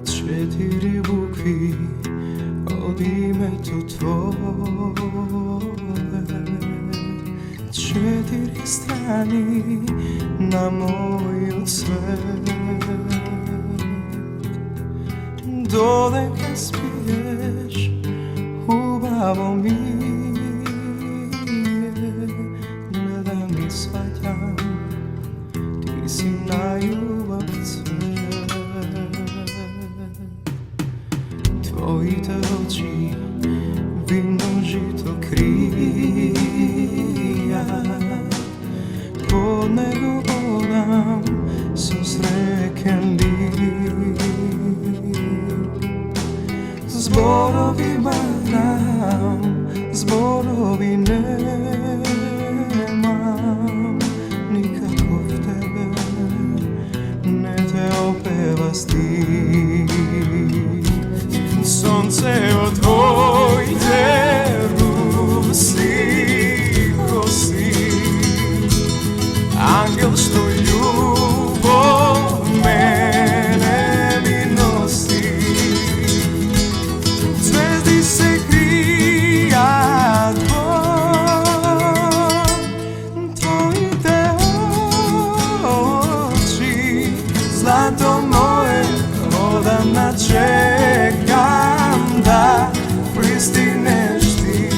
Četiri bukvi od imето Твое, četiri strani na moju cvet. Dodeka spiješ, ubavo mi je, gledam i shvaćam, ti si najljubav cvet. Tvojite oči vino žito krija, pod nego odam susreken lik. Zborovi badam, zborovi nemam, nikako v tebe ne te opeva stih. Sonce od tvojite rusi kosi, angel što ljubav mene mi nosi. Zvezdi se krija tvojite oči, zlato moje odavna čekam da pristigneš ti.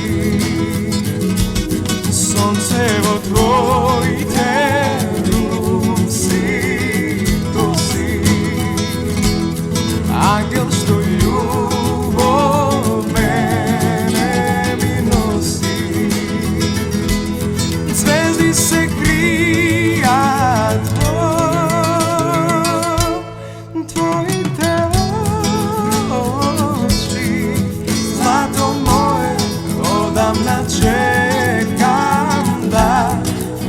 Soncevo tvojite rusi kosi, angel što ljubav mene mi nosi. Zvezdi se krija tvojite oči, zlato moje odavna čekam da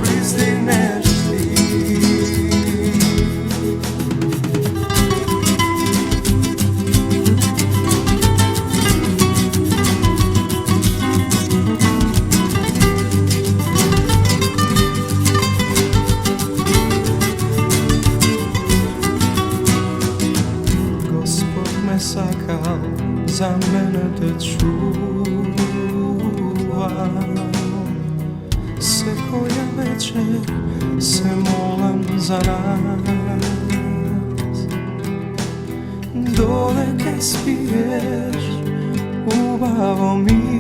pristigneš ti. Gospod me sakal, za mene te čuva. Se koja večer se molam za nas. Dole kad spiješ, ubavo mi